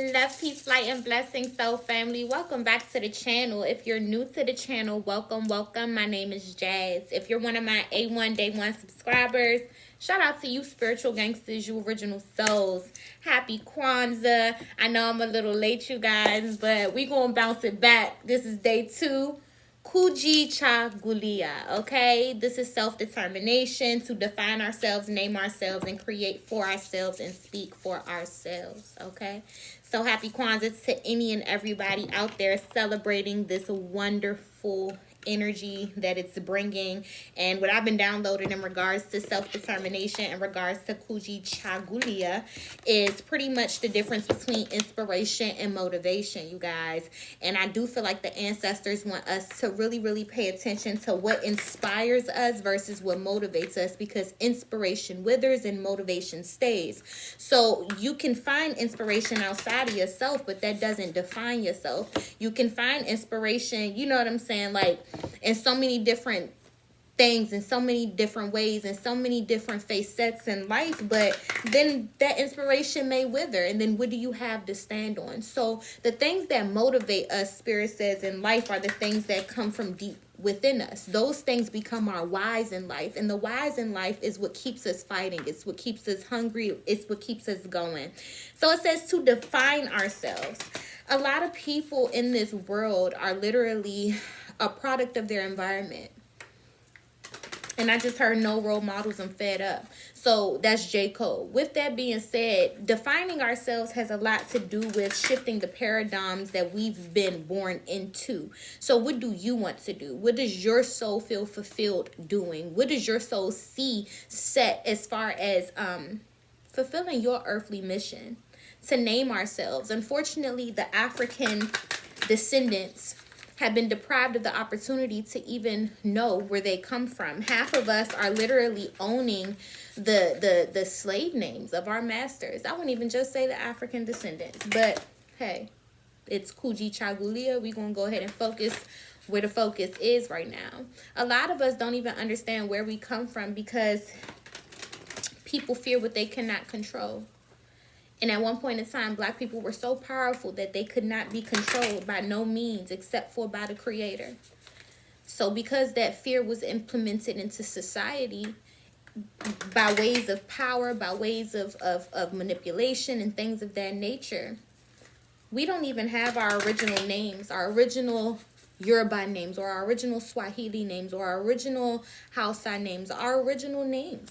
Love, peace, light, and blessings, soul family. Welcome back to the channel. If you're new to the channel, welcome. My name is Jazz. If you're one of my A1 Day 1 subscribers, shout out to you spiritual gangsters, you original souls. Happy Kwanzaa. I know I'm a little late, you guys, but we gonna bounce it back. This is day 2. Kujichagulia, okay? This is self-determination, to define ourselves, name ourselves, and create for ourselves and speak for ourselves, okay? So happy Kwanzaa to any and everybody out there celebrating this wonderful energy that it's bringing. And what I've been downloading in regards to self-determination, in regards to Kujichagulia, is pretty much the difference between inspiration and motivation, you guys. And I do feel like the ancestors want us to really pay attention to what inspires us versus what motivates us, because inspiration withers and motivation stays. So you can find inspiration outside of yourself, but that doesn't define yourself. You can find inspiration, you know what I'm saying, like in so many different things, in so many different ways, in so many different facets in life, but then that inspiration may wither, and then what do you have to stand on? So the things that motivate us, Spirit says, in life are the things that come from deep within us. Those things become our whys in life, and the whys in life is what keeps us fighting. It's what keeps us hungry. It's what keeps us going. So it says to define ourselves. A lot of people in this world are literally a product of their environment. And I just heard no role models, I'm fed up. So that's J. Cole. With that being said, defining ourselves has a lot to do with shifting the paradigms that we've been born into. So what do you want to do? What does your soul feel fulfilled doing? What does your soul see set as far as fulfilling your earthly mission? To name ourselves. Unfortunately, the African descendants have been deprived of the opportunity to even know where they come from. Half of us are literally owning the slave names of our masters. I wouldn't even just say the African descendants, but hey, it's Kujichagulia. We're gonna go ahead and focus where the focus is right now. A lot of us don't even understand where we come from because people fear what they cannot control. And at one point in time, Black people were so powerful that they could not be controlled by no means except for by the Creator. So because that fear was implemented into society by ways of power, by ways of manipulation and things of that nature, we don't even have our original names, our original Yoruba names, or our original Swahili names, or our original Hausa names, our original names.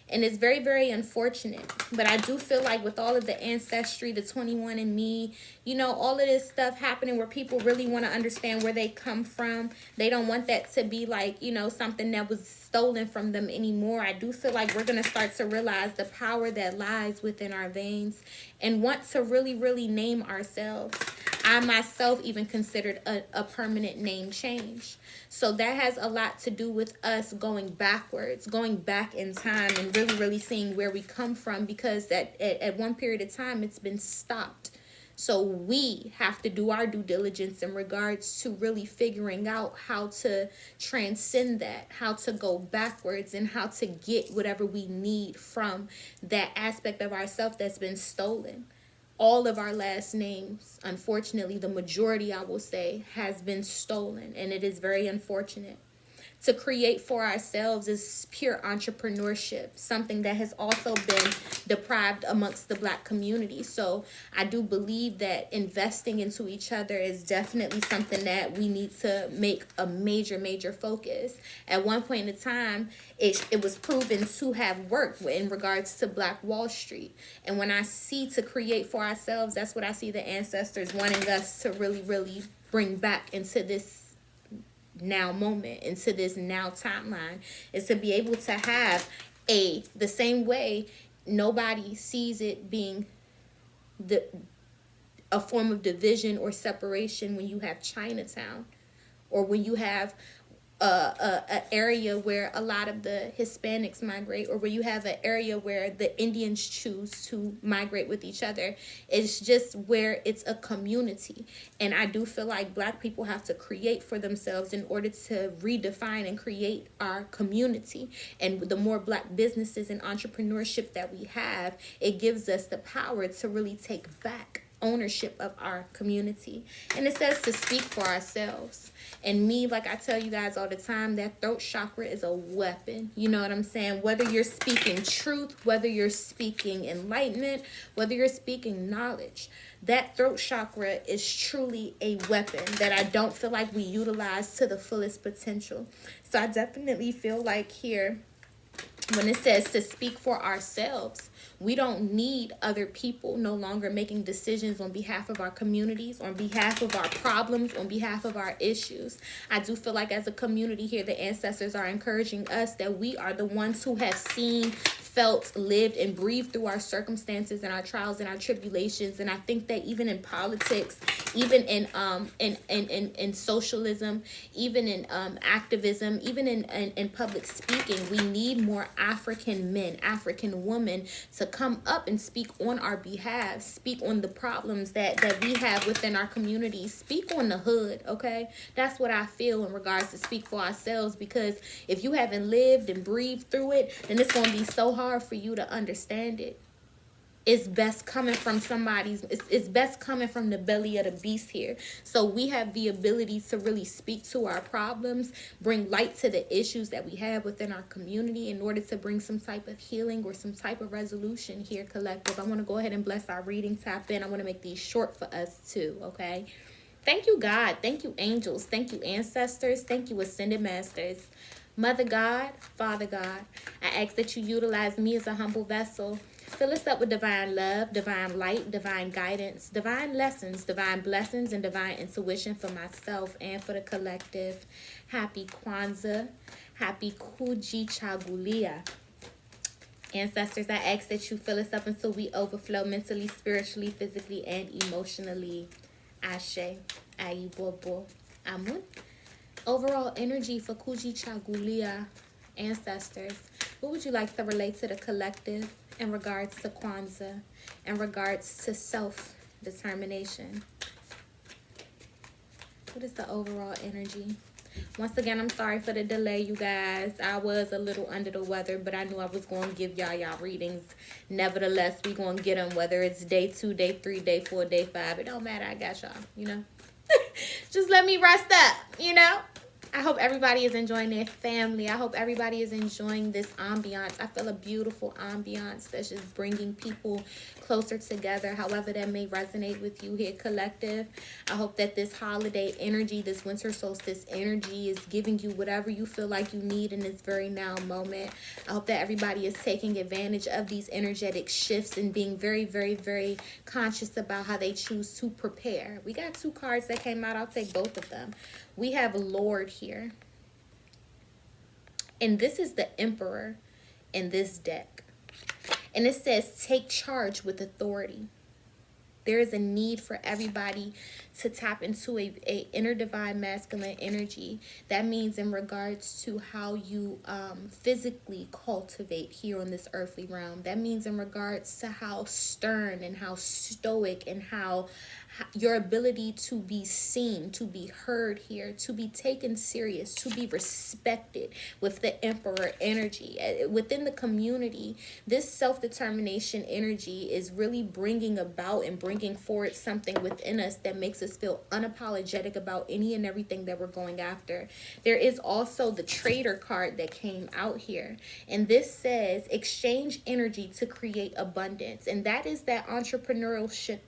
And it's very unfortunate. But I do feel like with all of the ancestry, the 21andMe, you know, all of this stuff happening where people really want to understand where they come from. They don't want that to be like, you know, something that was stolen from them anymore. I do feel like we're going to start to realize the power that lies within our veins and want to really name ourselves. I myself even considered a permanent name change. So that has a lot to do with us going backwards, going back in time and really seeing where we come from, because at one period of time it's been stopped. So we have to do our due diligence in regards to really figuring out how to transcend that, how to go backwards, and how to get whatever we need from that aspect of ourselves that's been stolen. All of our last names, unfortunately, the majority, I will say, has been stolen, and it is very unfortunate. To create for ourselves is pure entrepreneurship, something that has also been deprived amongst the Black community. So I do believe that investing into each other is definitely something that we need to make a major focus. At one point in time, it was proven to have worked in regards to Black Wall Street. And when I see to create for ourselves, that's what I see the ancestors wanting us to really bring back into this now moment, into this now timeline, is to be able to have the same way nobody sees it being a form of division or separation when you have Chinatown, or when you have an area where a lot of the Hispanics migrate, or where you have an area where the Indians choose to migrate with each other. It's just where it's a community. And I do feel like Black people have to create for themselves in order to redefine and create our community. And the more Black businesses and entrepreneurship that we have, it gives us the power to really take back ownership of our community. And it says to speak for ourselves. And me, like I tell you guys all the time, that throat chakra is a weapon. You know what I'm saying? Whether you're speaking truth, whether you're speaking enlightenment, whether you're speaking knowledge, that throat chakra is truly a weapon that I don't feel like we utilize to the fullest potential. So I definitely feel like here, when it says to speak for ourselves, we don't need other people no longer making decisions on behalf of our communities, on behalf of our problems, on behalf of our issues. I do feel like as a community here, the ancestors are encouraging us that we are the ones who have seen, felt, lived, and breathed through our circumstances and our trials and our tribulations. And I think that even in politics, even in socialism, even in activism, even in public speaking, we need more African men, African women to come up and speak on our behalf, speak on the problems that we have within our communities, speak on the hood, okay? That's what I feel in regards to speak for ourselves, because if you haven't lived and breathed through it, then it's going to be so hard for you to understand it. It's best coming from it's best coming from the belly of the beast here. So we have the ability to really speak to our problems, bring light to the issues that we have within our community in order to bring some type of healing or some type of resolution here, collective. I want to go ahead and bless our reading, tap in. I want to make these short for us too, okay? Thank you, God. Thank you, angels. Thank you, ancestors. Thank you, ascended masters. Mother God, Father God, I ask that you utilize me as a humble vessel. Fill us up with divine love, divine light, divine guidance, divine lessons, divine blessings, and divine intuition for myself and for the collective. Happy Kwanzaa. Happy Kujichagulia. Ancestors, I ask that you fill us up until we overflow mentally, spiritually, physically, and emotionally. Ashe, Ayibobo, Amun. Overall energy for Kujichagulia, ancestors. What would you like to relate to the collective in regards to Kwanzaa, in regards to self-determination? What is the overall energy? Once again, I'm sorry for the delay, you guys. I was a little under the weather, but I knew I was going to give y'all readings. Nevertheless, we're going to get them, whether it's day 2, day 3, day 4, day 5. It don't matter. I got y'all, you know. Just let me rest up, you know. I hope everybody is enjoying their family. I hope everybody is enjoying this ambiance. I feel a beautiful ambiance that's just bringing people closer together, however that may resonate with you here, collective. I hope that this holiday energy, this winter solstice energy, is giving you whatever you feel like you need in this very now moment. I hope that everybody is taking advantage of these energetic shifts and being very, very, very conscious about how they choose to prepare. We got 2 cards that came out. I'll take both of them. We have Lord here. And this is the Emperor in this deck. And it says, take charge with authority. There is a need for everybody to tap into a inner divine masculine energy. That means in regards to how you physically cultivate here on this earthly realm. That means in regards to how stern and how stoic and how your ability to be seen, to be heard here, to be taken serious, to be respected with the Emperor energy. Within the community, this self-determination energy is really bringing about and bringing forward something within us that makes us feel unapologetic about any and everything that we're going after. There is also the Trader card that came out here. And this says, exchange energy to create abundance. And that is that entrepreneurship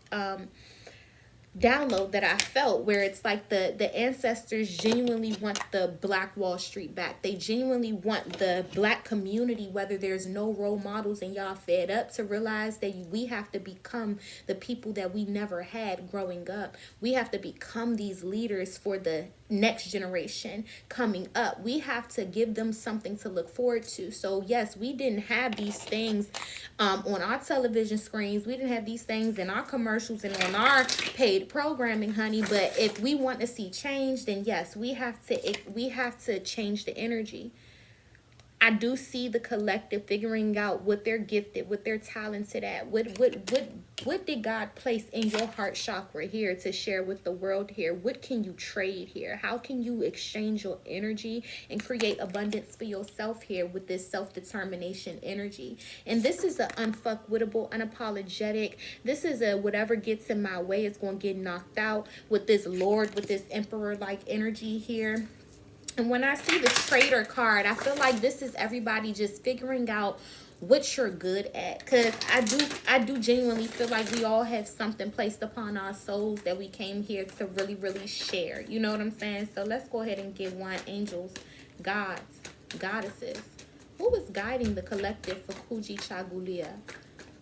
download that I felt, where it's like the ancestors genuinely want the Black Wall Street back. They genuinely want the Black community, whether there's no role models and y'all fed up, to realize that we have to become the people that we never had growing up. We have to become these leaders for the next generation coming up. We have to give them something to look forward to. So yes, we didn't have these things on our television screens. We didn't have these things in our commercials and on our paid programming, honey. But if we want to see change, then yes, we have to change the energy. I do see the collective figuring out what they're gifted, what they're talented at. What did God place in your heart chakra here to share with the world here? What can you trade here? How can you exchange your energy and create abundance for yourself here with this self-determination energy? And this is an unfuckwittable, unapologetic. This is a whatever gets in my way is going to get knocked out with this Lord, with this Emperor-like energy here. And when I see the Trader card, I feel like this is everybody just figuring out what you're good at. Because I do genuinely feel like we all have something placed upon our souls that we came here to really, really share. You know what I'm saying? So let's go ahead and get one. Angels, gods, goddesses. Who is guiding the collective for Kujichagulia?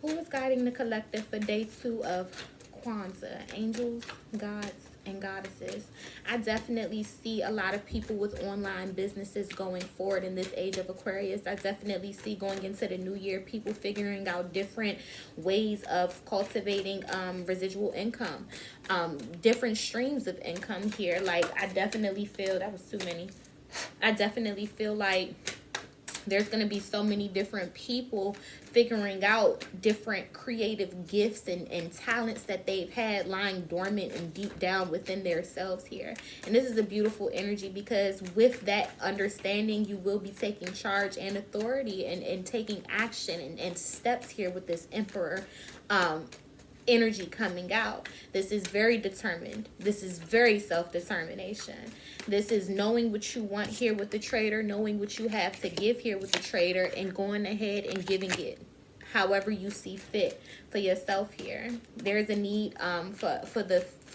Who is guiding the collective for day 2 of Kwanzaa? Angels, gods, and goddesses. I definitely see a lot of people with online businesses going forward in this age of Aquarius. I definitely see going into the new year people figuring out different ways of cultivating residual income, different streams of income here. Like, I definitely feel that was too many. I definitely feel like there's going to be so many different people figuring out different creative gifts and talents that they've had lying dormant and deep down within themselves here. And this is a beautiful energy, because with that understanding, you will be taking charge and authority and taking action and steps here with this Emperor energy coming out. This is very determined. This is very self-determination. This is knowing what you want here with the Trader, knowing what you have to give here with the Trader, and going ahead and giving it however you see fit for yourself here. There's a need for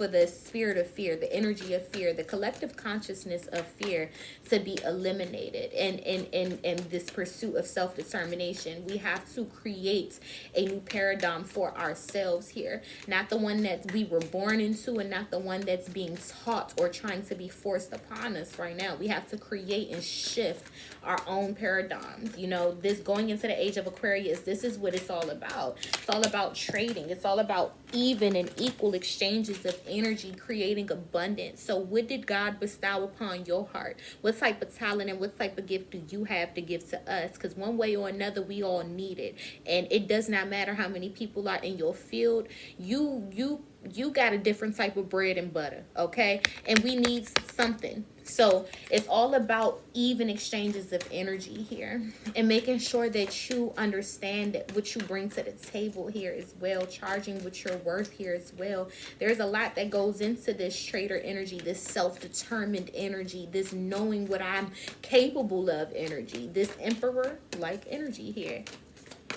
the spirit of fear, the energy of fear, the collective consciousness of fear to be eliminated. And in this pursuit of self-determination, we have to create a new paradigm for ourselves here. Not the one that we were born into, and not the one that's being taught or trying to be forced upon us right now. We have to create and shift our own paradigms. You know, this going into the age of Aquarius, this is what it's all about. It's all about trading. It's all about even and equal exchanges of energy, creating abundance. So what did God bestow upon your heart? What type of talent and what type of gift do you have to give to us? Because one way or another, we all need it. And it does not matter how many people are in your field. You got a different type of bread and butter, okay? And we need something. So it's all about even exchanges of energy here, and making sure that you understand that what you bring to the table here as well, charging what you're worth here as well. There's a lot that goes into this Trader energy, this self-determined energy, this knowing what I'm capable of energy, this Emperor-like energy here.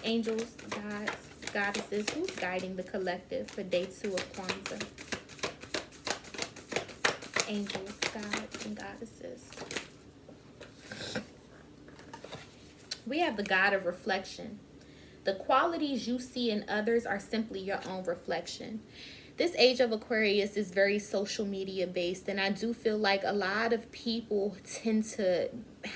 Angels, gods, goddesses, who's guiding the collective for day 2 of Kwanzaa? Angels, gods, and goddesses. We have the God of reflection. The qualities you see in others are simply your own reflection. This age of Aquarius is very social media based, and I do feel like a lot of people tend to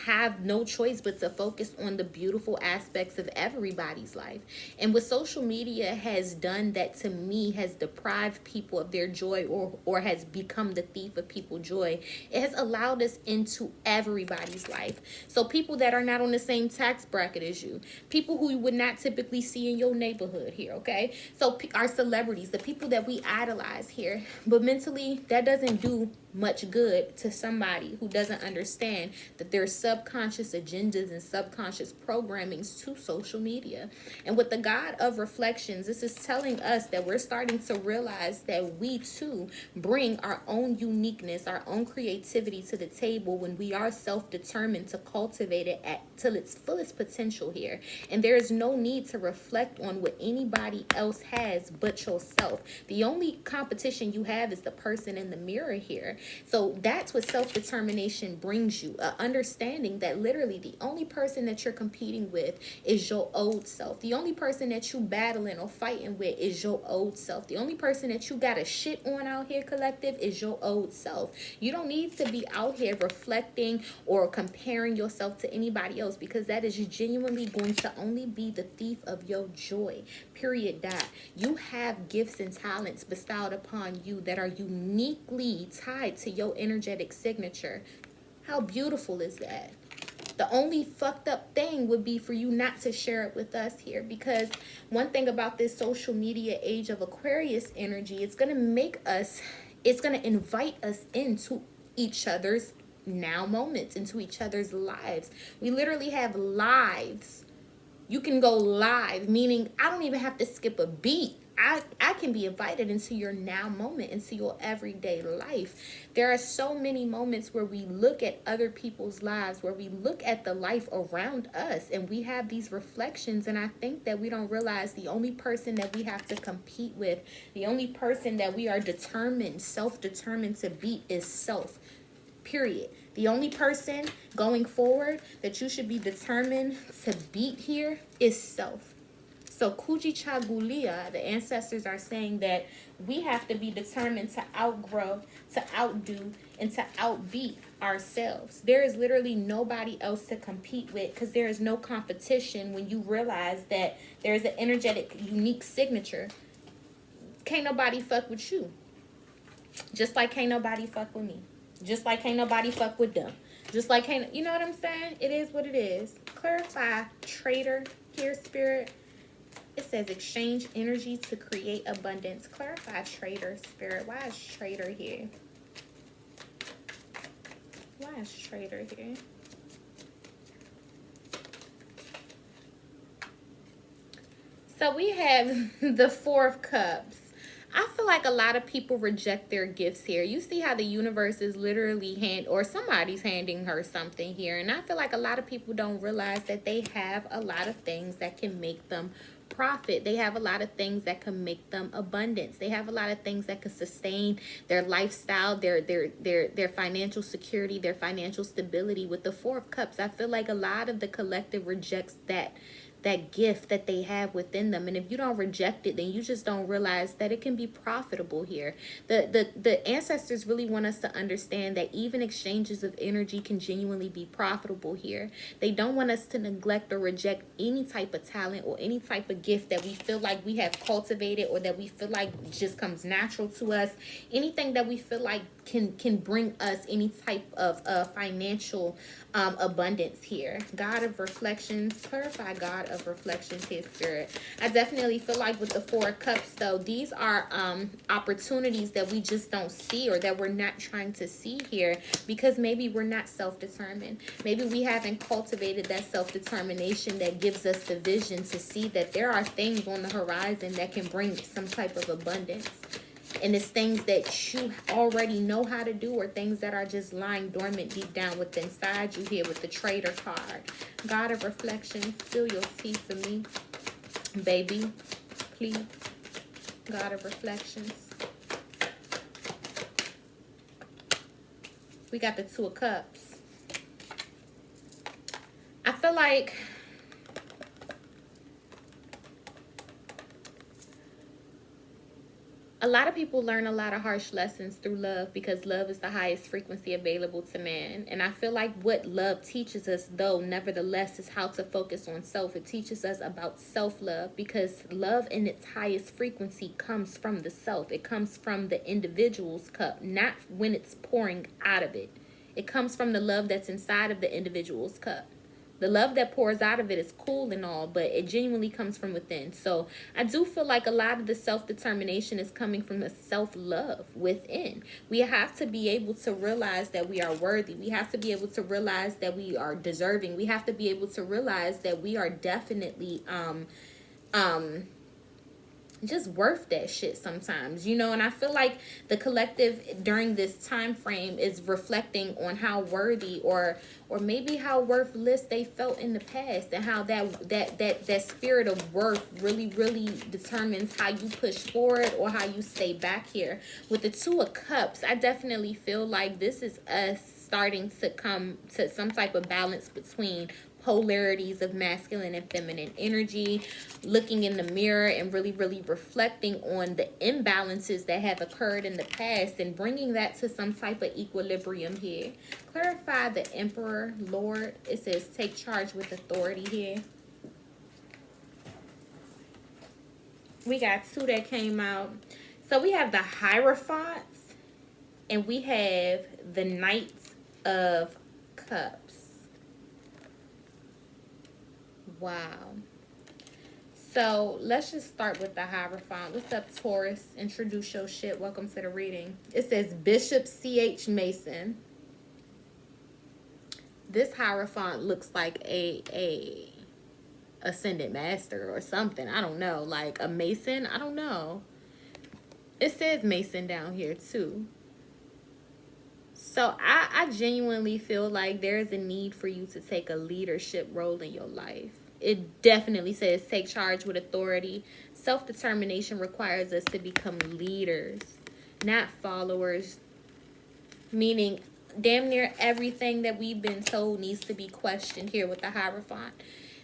have no choice but to focus on the beautiful aspects of everybody's life. And what social media has done, that to me has deprived people of their joy, or has become the thief of people's joy. It has allowed us into everybody's life. So people that are not on the same tax bracket as you, people who you would not typically see in your neighborhood here, okay? So our celebrities, the people that we idolize here, but mentally that doesn't do much good to somebody who doesn't understand that there's subconscious agendas and subconscious programmings to social media. And with the God of reflections, this is telling us that we're starting to realize that we too bring our own uniqueness, our own creativity to the table when we are self-determined to cultivate it till its fullest potential here. And there is no need to reflect on what anybody else has but yourself. The only competition you have is the person in the mirror here. So that's what self-determination brings you, understanding that literally the only person that you're competing with is your old self. The only person that you battling or fighting with is your old self. The only person that you got a shit on out here, collective, is your old self. You don't need to be out here reflecting or comparing yourself to anybody else, because that is genuinely going to only be the thief of your joy. Period. You have gifts and talents bestowed upon you that are uniquely tied to your energetic signature. How beautiful is that? The only fucked up thing would be for you not to share it with us here, because one thing about this social media age of Aquarius energy, it's going to invite us into each other's now moments, into each other's lives. We literally have lives. You can go live, meaning I don't even have to skip a beat. I can be invited into your now moment, into your everyday life. There are so many moments where we look at other people's lives, where we look at the life around us, and we have these reflections. And I think that we don't realize the only person that we have to compete with, the only person that we are determined, self-determined to beat is self. Period. The only person going forward that you should be determined to beat here is self. So Kujichagulia, the ancestors are saying that we have to be determined to outgrow, to outdo, and to outbeat ourselves. There is literally nobody else to compete with, because there is no competition when you realize that there's an energetic, unique signature. Can't nobody fuck with you. Just like can't nobody fuck with me. Just like can't nobody fuck with them. Just like can't, you know what I'm saying? It is what it is. Clarify traitor here, spirit. It says exchange energy to create abundance. Clarify traitor, spirit. Why is traitor here? Why is traitor here? So we have the Four of Cups. I feel like a lot of people reject their gifts here. You see how the universe is literally or somebody's handing her something here. And I feel like a lot of people don't realize that they have a lot of things that can make them profit. They have a lot of things that can make them abundance. They have a lot of things that can sustain their lifestyle, their financial security, their financial stability. With the Four of Cups, I feel like a lot of the collective rejects that gift that they have within them. And if you don't reject it, then you just don't realize that it can be profitable here. The ancestors really want us to understand that even exchanges of energy can genuinely be profitable here. They don't want us to neglect or reject any type of talent or any type of gift that we feel like we have cultivated, or that we feel like just comes natural to us. Anything that we feel like can bring us any type of financial abundance here. God of reflections, clarify God of reflections here, spirit. I definitely feel like with the Four of Cups, though, these are opportunities that we just don't see, or that we're not trying to see here, because maybe we're not self-determined. Maybe we haven't cultivated that self-determination that gives us the vision to see that there are things on the horizon that can bring some type of abundance. And it's things that you already know how to do, or things that are just lying dormant deep down within inside you here with the Traitor card. God of reflection, spill your tea for me, baby, please. God of reflections. We got the Two of Cups. I feel like a lot of people learn a lot of harsh lessons through love, because love is the highest frequency available to man. And I feel like what love teaches us, though, nevertheless, is how to focus on self. It teaches us about self-love, because love in its highest frequency comes from the self. It comes from the individual's cup, not when it's pouring out of it. It comes from the love that's inside of the individual's cup. The love that pours out of it is cool and all, but it genuinely comes from within. So I do feel like a lot of the self-determination is coming from the self-love within. We have to be able to realize that we are worthy. We have to be able to realize that we are deserving. We have to be able to realize that we are definitely just worth that shit sometimes, you know. And I feel like the collective during this time frame is reflecting on how worthy or maybe how worthless they felt in the past, and how that spirit of worth really determines how you push forward or how you stay back here. With the Two of Cups, I definitely feel like this is us starting to come to some type of balance between polarities of masculine and feminine energy, looking in the mirror and really reflecting on the imbalances that have occurred in the past and bringing that to some type of equilibrium here. Clarify the Emperor, Lord. It says take charge with authority here. We got two that came out. So we have the Hierophants and we have the Knight of Cups. Wow. So let's just start with the Hierophant. What's up, Taurus? Introduce your shit. Welcome to the reading. It says Bishop C.H. Mason. This Hierophant looks like a ascended master or something. I don't know. Like a Mason? I don't know. It says Mason down here too. So I genuinely feel like there's a need for you to take a leadership role in your life. It definitely says take charge with authority. Self-determination requires us to become leaders, not followers. Meaning, damn near everything that we've been told needs to be questioned here with the Hierophant.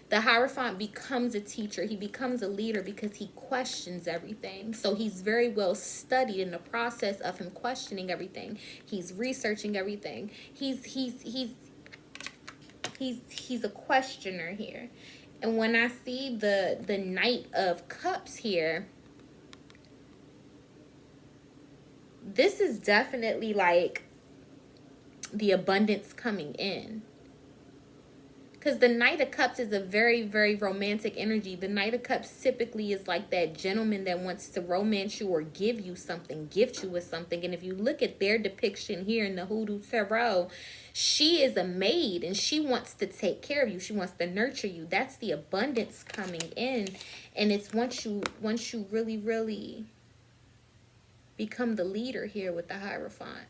The Hierophant becomes a teacher. He becomes a leader because he questions everything. So he's very well studied in the process of him questioning everything. He's researching everything. He's a questioner here. And when I see the Knight of Cups here, this is definitely like the abundance coming in. Because the Knight of Cups is a very, very romantic energy. The Knight of Cups typically is like that gentleman that wants to romance you or give you something, gift you with something. And if you look at their depiction here in the Hoodoo Tarot, she is a maid and she wants to take care of you. She wants to nurture you. That's the abundance coming in. And it's once you really, really become the leader here with the Hierophant.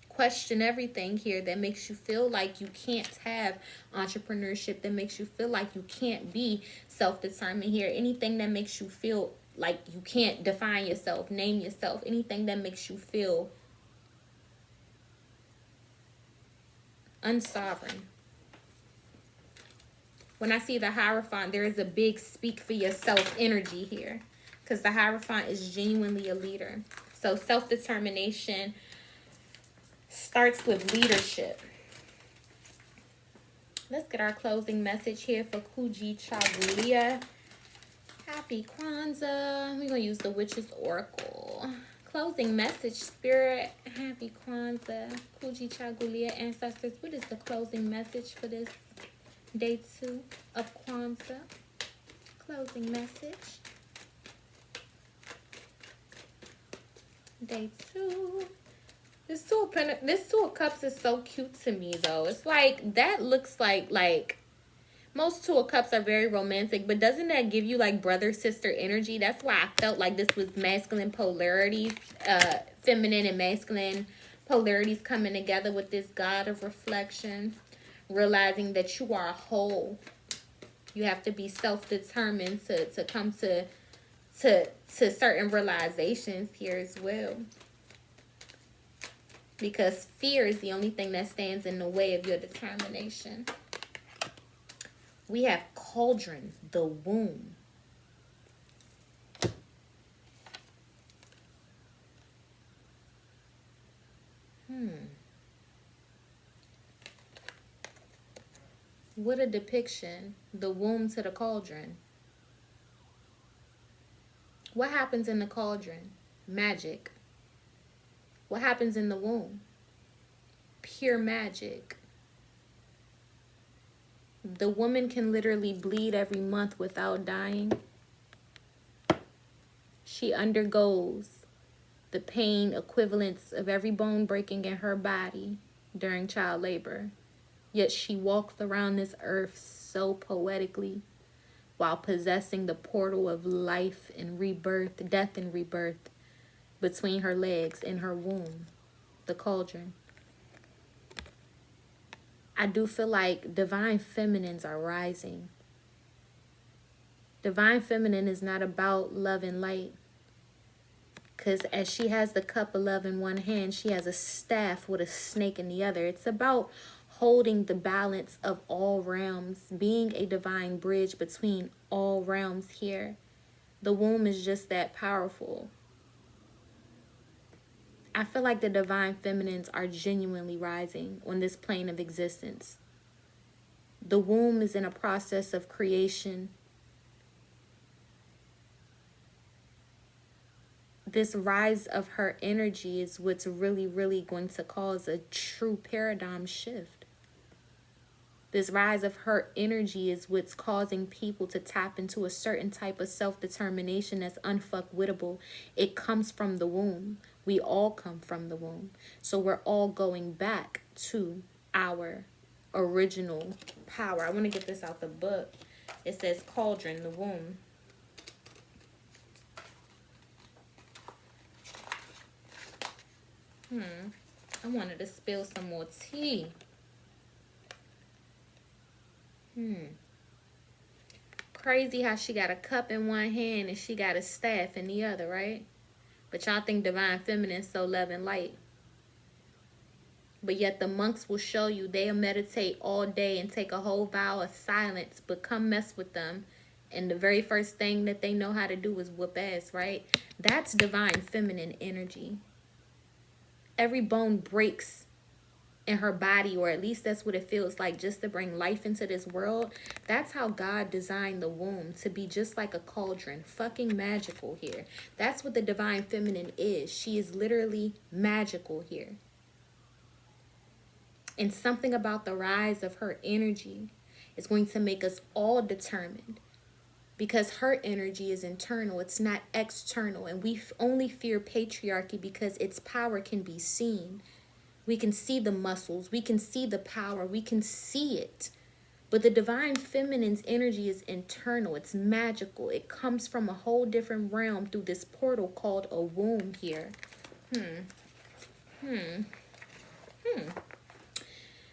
Question everything here that makes you feel like you can't have entrepreneurship, that makes you feel like you can't be self-determined here. Anything that makes you feel like you can't define yourself, name yourself, anything that makes you feel unsovereign. When I see the Hierophant, there is a big speak for yourself energy here, because the Hierophant is genuinely a leader. So self-determination starts with leadership. Let's get our closing message here for Kujichagulia. Happy Kwanzaa. We're going to use the Witch's Oracle. Closing message, Spirit. Happy Kwanzaa. Kujichagulia, ancestors. What is the closing message for this day 2 of Kwanzaa? Closing message. Day 2. This Two of Cups is so cute to me, though. It's like, that looks like most Two of Cups are very romantic, but doesn't that give you like brother-sister energy? That's why I felt like this was masculine polarities, feminine and masculine polarities coming together with this God of reflection, realizing that you are a whole. You have to be self-determined to come to certain realizations here as well. Because fear is the only thing that stands in the way of your determination. We have cauldron, the womb. What a depiction. The womb to the cauldron. What happens in the cauldron? Magic. What happens in the womb? Pure magic. The woman can literally bleed every month without dying. She undergoes the pain equivalents of every bone breaking in her body during child labor. Yet she walks around this earth so poetically while possessing the portal of life and rebirth, death and rebirth between her legs in her womb, the cauldron. I do feel like divine feminines are rising. Divine feminine is not about love and light. Because as she has the cup of love in one hand, she has a staff with a snake in the other. It's about holding the balance of all realms, being a divine bridge between all realms here. The womb is just that powerful. I feel like the divine feminines are genuinely rising on this plane of existence. The womb is in a process of creation. This rise of her energy is what's really, really going to cause a true paradigm shift. This rise of her energy is what's causing people to tap into a certain type of self-determination that's unfuckwittable. It comes from the womb. We all come from the womb. So we're all going back to our original power. I want to get this out the book. It says cauldron, the womb. I wanted to spill some more tea. Crazy how she got a cup in one hand and she got a staff in the other, right? But y'all think divine feminine is so love and light. But yet the monks will show you they'll meditate all day and take a whole vow of silence, but come mess with them, and the very first thing that they know how to do is whoop ass, right? That's divine feminine energy. Every bone breaks in her body, or at least that's what it feels like, just to bring life into this world. That's how God designed the womb, to be just like a cauldron. Fucking magical here. That's what the divine feminine is. She is literally magical here. And something about the rise of her energy is going to make us all determined, because her energy is internal, it's not external. And we only fear patriarchy because its power can be seen. We can see the muscles, we can see the power, we can see it. But the divine feminine's energy is internal, it's magical. It comes from a whole different realm through this portal called a womb here.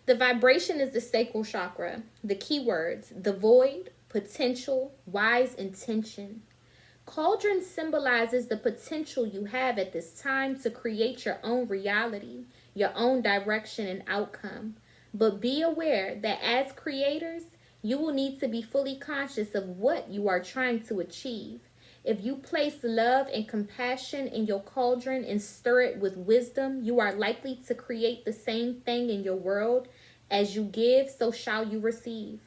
The vibration is the sacral chakra. The keywords: the void, potential, wise intention. Cauldron symbolizes the potential you have at this time to create your own reality, your own direction and outcome. But be aware that as creators, you will need to be fully conscious of what you are trying to achieve. If you place love and compassion in your cauldron and stir it with wisdom, you are likely to create the same thing in your world. As you give, so shall you receive.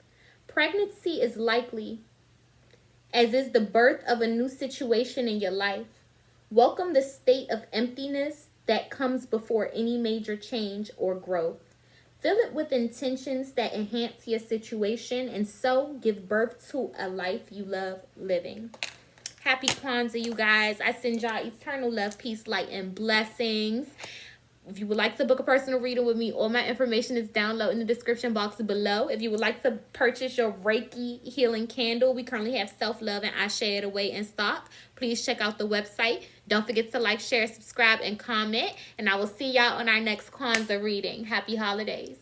Pregnancy is likely, as is the birth of a new situation in your life. Welcome the state of emptiness that comes before any major change or growth. Fill it with intentions that enhance your situation, and so give birth to a life you love living. Happy Kwanzaa, you guys. I send y'all eternal love, peace, light, and blessings. If you would like to book a personal reading with me, all my information is down low in the description box below. If you would like to purchase your Reiki healing candle, we currently have Self-Love and I Share It Away in stock. Please check out the website. Don't forget to like, share, subscribe, and comment. And I will see y'all on our next Kwanzaa reading. Happy holidays.